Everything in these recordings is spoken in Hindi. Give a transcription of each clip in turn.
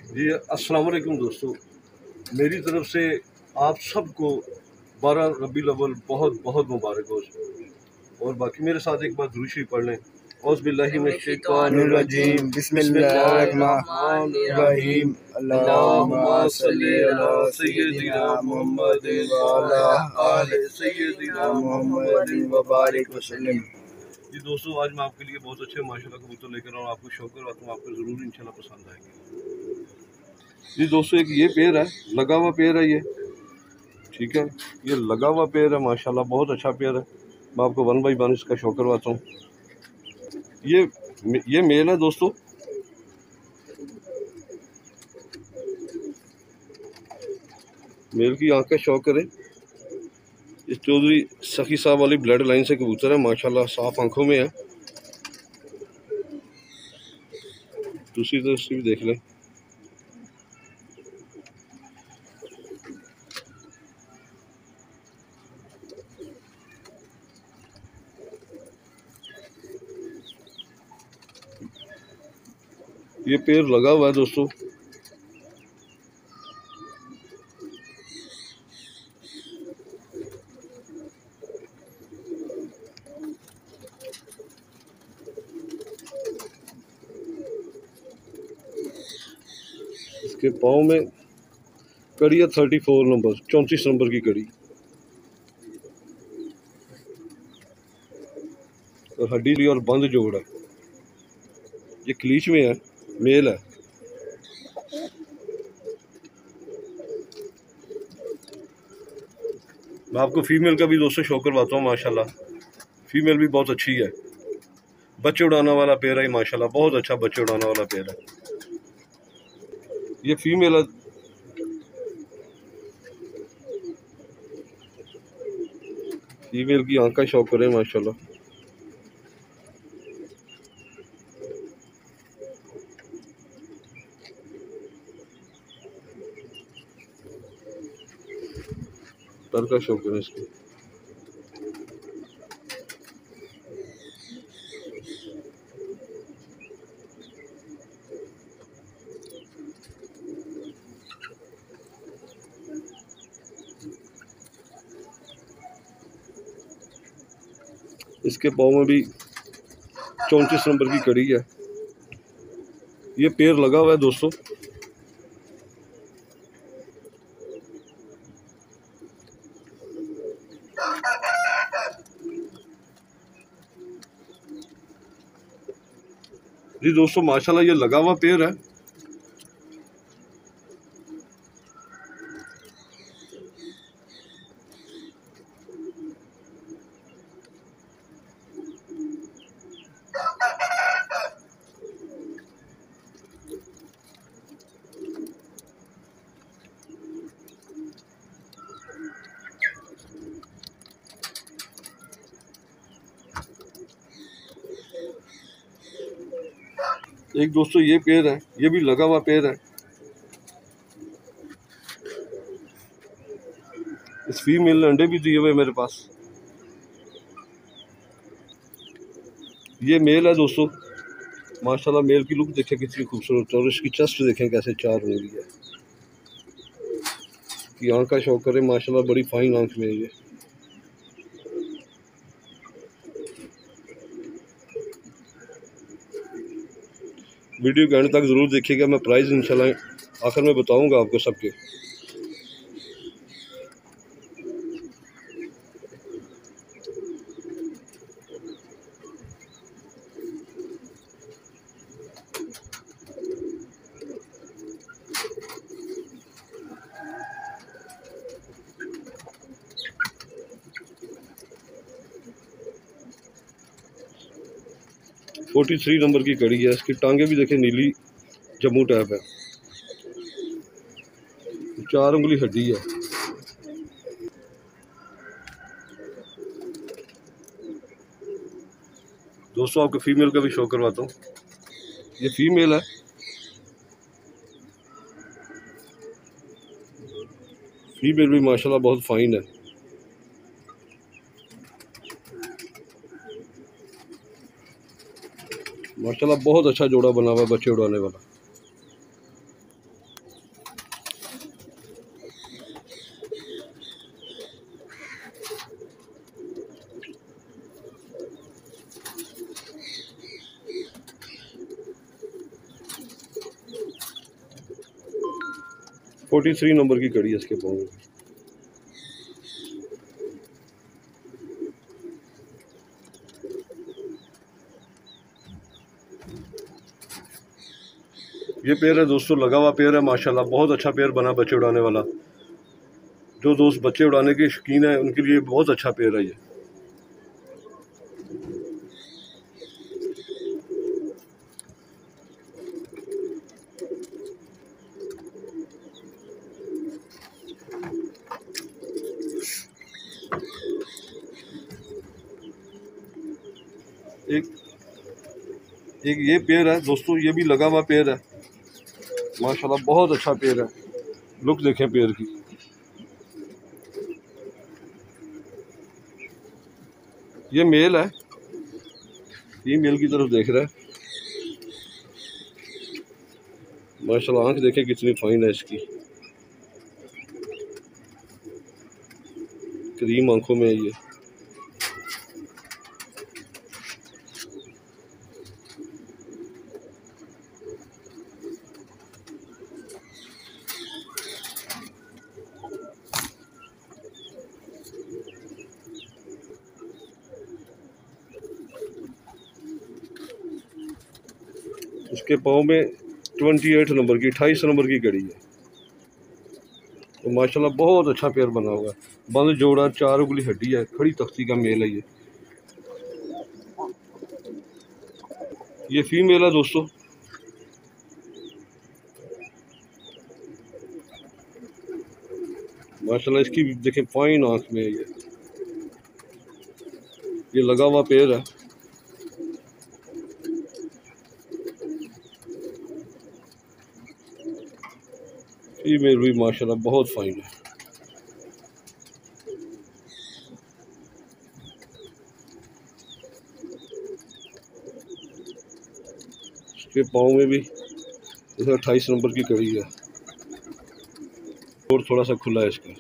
जी अस्सलाम वालेकुम दोस्तों, मेरी तरफ से आप सबको 12 रबीउल अव्वल बहुत बहुत मुबारक हो। और बाकी मेरे साथ एक बार दुरूद शरीफ पढ़ लें। औज़ुबिल्लाहि मिनश्शैतानिर्रजीम बिस्मिल्लाहिर्रहमानिर्रहीम अल्लाहुम्मा सल्लि अला सय्यिदिना मुहम्मदिन व अला आलि सय्यिदिना मुहम्मदिन व बारिक वसल्लम। जी दोस्तों, आज मैं आपके लिए बहुत अच्छे माशाल्लाह कबूतर लेकर आऊँ। आपको शौक है तो आपको ज़रूर इंशाल्लाह पसंद आएंगे। जी दोस्तों, एक ये पेड़ है, लगा हुआ पेड़ है ये, ठीक है। ये लगा हुआ पेड़ है माशाल्लाह, बहुत अच्छा पेड़ है। मैं आपको 1 बाई 1 इसका शो करवाता हूँ। ये मेल है दोस्तों। मेल की आंख का शौक करें। इस चौधरी सखी साहब वाली ब्लड लाइन से कबूतर है माशाल्लाह, साफ आंखों में है। दूसरी तरफ से भी देख लें। ये पेड़ लगा हुआ है दोस्तों। इसके पाँव में कड़ी है 34 नंबर, 34 नंबर की कड़ी, और हड्डी और बंद जोड़ है। ये क्लीच में है, मेल है। मैं आपको फीमेल का भी दोस्तों शो करवाता हूँ माशाल्लाह। फीमेल भी बहुत अच्छी है, बच्चे उड़ाने वाला पेड़ है माशाल्लाह, बहुत अच्छा बच्चे उड़ाने वाला पेड़ है। ये फीमेल है। फीमेल की आंख का शौक करें माशाल्लाह। तर का शौक करें इसको। इसके पाँव में भी 34 नंबर की कड़ी है। ये पेड़ लगा हुआ है दोस्तों। जी दोस्तों, माशाल्लाह ये लगा हुआ पेड़ है। एक दोस्तों ये पेड़ है, ये भी लगा हुआ पेड़ है। इस फीमेल ने अंडे भी दिए हुए मेरे पास। ये मेल है दोस्तों। माशाल्लाह मेल की लुक देखें कितनी खूबसूरत है, और इसकी चेस्ट देखें कैसे 4 उंगली है। कि आंख का शौक करें माशाल्लाह, बड़ी फाइन आंख में है ये। वीडियो के एंड तक ज़रूर देखिएगा। मैं प्राइस इंशाल्लाह आखिर में बताऊंगा आपको सबके। फोर्टी 43 नंबर की कड़ी है। इसकी टांगे भी देखें नीली जम्मू टाइप है, 4 उंगली हड्डी है। दोस्तों आपको फीमेल का भी शो करवाता हूँ। ये फीमेल है। फीमेल भी माशाल्लाह बहुत फाइन है। माशाल्लाह बहुत अच्छा जोड़ा बना हुआ है बच्चे उड़ाने वाला। 43 नंबर की कड़ी है इसके पाँव में। ये पेयर है दोस्तों, लगा हुआ पेयर है माशाल्लाह, बहुत अच्छा पेयर बना बच्चे उड़ाने वाला। जो दोस्त बच्चे उड़ाने के शौकीन है उनके लिए बहुत अच्छा पेयर है ये। एक ये पेयर है दोस्तों, ये भी लगा हुआ पेयर है माशाल्लाह, बहुत अच्छा पेयर है। लुक देखें पेयर की। ये मेल है, फीमेल की तरफ देख रहा है माशाल्लाह। आंख देखें कितनी फाइन है इसकी, क्रीम आंखों में है ये। इसके पाँव में 28 नंबर की 28 नंबर की कड़ी है। तो माशाल्लाह बहुत अच्छा पेयर बना हुआ है। बंद जोड़ा, 4 उंगली हड्डी है, खड़ी तख्ती का मेल है ये फीमेल है दोस्तों। माशाल्लाह इसकी देखें फाइन आंख में है ये लगा हुआ पेयर है। फीमेल भी माशाल्लाह बहुत फाइन है। इसके पाँव में भी 28 नंबर की कड़ी है और थोड़ा सा खुला है इसका।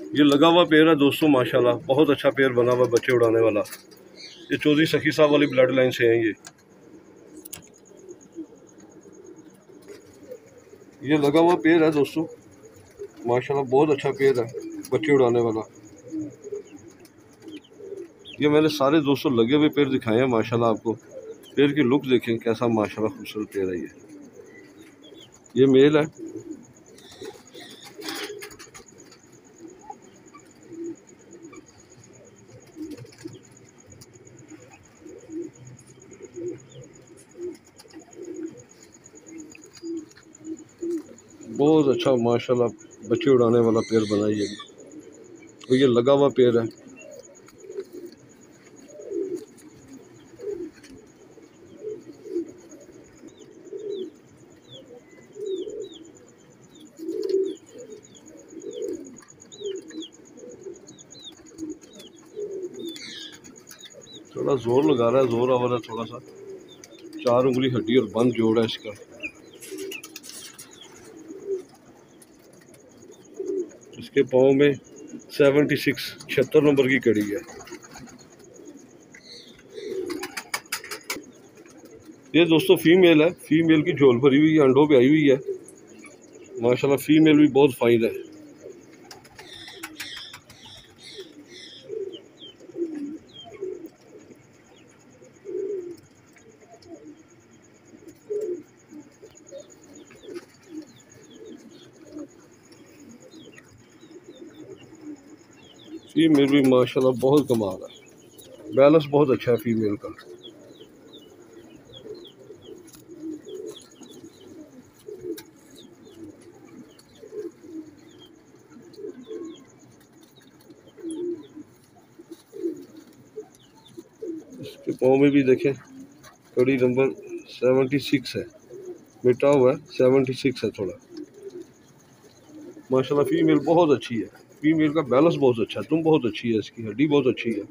ये लगा हुआ पेयर है दोस्तों माशाल्लाह, बहुत अच्छा पेयर बना हुआ बच्चे उड़ाने वाला। ये चौधरी सखी साहब वाली ब्लड लाइन से हैं ये लगा हुआ पेयर है दोस्तों माशाल्लाह, बहुत अच्छा पेयर है बच्चे उड़ाने वाला। ये मैंने सारे दोस्तों लगे हुए पेयर दिखाए हैं माशाल्लाह। आपको पेयर की लुक देखें कैसा माशाल्लाह खूबसूरत पेयर है ये मेल है। बहुत अच्छा माशाल्लाह बच्चे उड़ाने वाला पेयर बना ये भी। और ये लगा हुआ पेयर है। थोड़ा जोर लगा रहा है, जोर आ रहा है थोड़ा सा। 4 उंगली हड्डी और बंद जोड़ है इसका। इसके पाँव में 76 नंबर की कड़ी है। ये दोस्तों फीमेल है, फीमेल की झोल भरी हुई है, अंडों पे आई हुई है माशाल्लाह। फीमेल भी बहुत फाइन है। फीमेल भी माशाल्लाह बहुत कमाल है, बैलेंस बहुत अच्छा है फीमेल का। इसके पाँव में भी देखें कड़ी नंबर 76 है, मिटा हुआ है 76 है थोड़ा माशाल्लाह। फीमेल बहुत अच्छी है, फीमेल का बैलेंस बहुत अच्छा है, तुम बहुत अच्छी है, इसकी हड्डी बहुत अच्छी है।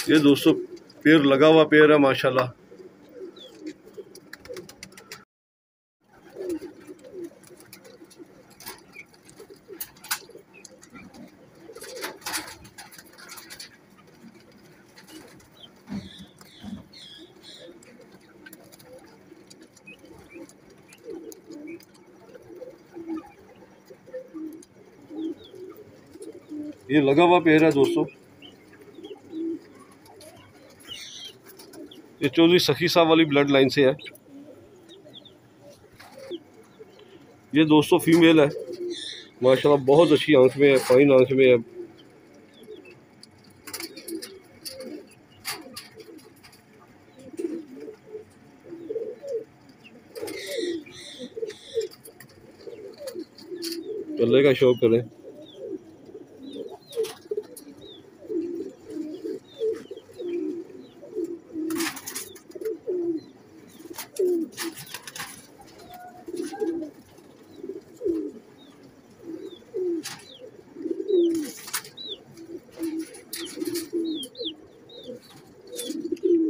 ये दोस्तों पेड़ लगा हुआ पेड़ है माशाल्लाह। ये लगा हुआ पेड़ है दोस्तों। ये चौधरी सखी साहब वाली ब्लड लाइन से है। ये दोस्तों फीमेल है माशाल्लाह, बहुत अच्छी आंख में है, फाइन आंख में है। कल्ले का शौक करें।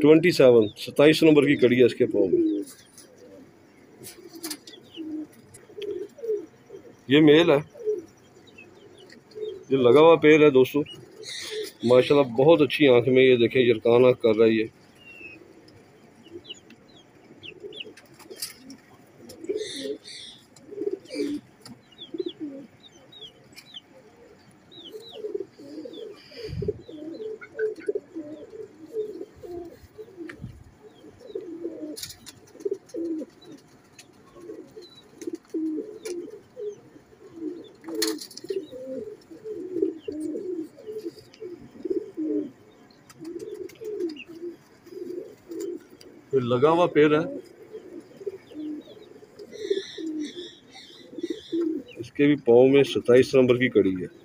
ट्वेंटी 27 नंबर की कड़ी है इसके पाँव में। ये मेल है, ये लगा हुआ पेड़ है दोस्तों माशाल्लाह, बहुत अच्छी आंख में। ये देखें यरकान आंख कर रहा है ये। ये लगा हुआ पेड़ है, इसके भी पाँव में 27 नंबर की कड़ी है।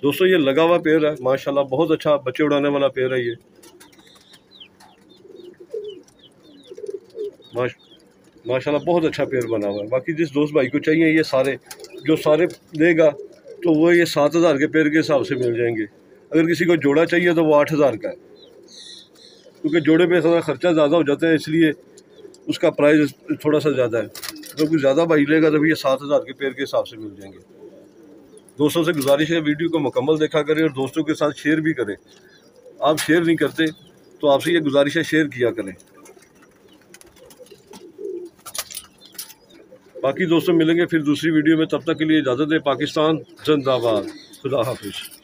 दोस्तों ये लगा हुआ पेड़ है माशाल्लाह, बहुत अच्छा बच्चे उड़ाने वाला पेड़ है ये। माशाल्लाह बहुत अच्छा पेड़ बना हुआ है। बाकी जिस दोस्त भाई को चाहिए ये सारे जो सारे लेगा तो वो ये 7,000 के पेड़ के हिसाब से मिल जाएंगे। अगर किसी को जोड़ा चाहिए तो वो 8,000 का है, क्योंकि जोड़े पे थोड़ा खर्चा ज़्यादा हो जाता है, इसलिए उसका प्राइस थोड़ा सा ज़्यादा है। अगर कोई ज़्यादा भाई लेगा तो भी ये 7,000 के पेड़ के हिसाब से मिल जाएंगे। दोस्तों से गुजारिश है वीडियो को मुकम्मल देखा करें और दोस्तों के साथ शेयर भी करें। आप शेयर नहीं करते तो आपसे ये गुजारिश है शेयर किया करें। बाकी दोस्तों मिलेंगे फिर दूसरी वीडियो में, तब तक के लिए इजाज़त दें। पाकिस्तान जिंदाबाद, खुदा हाफिज़।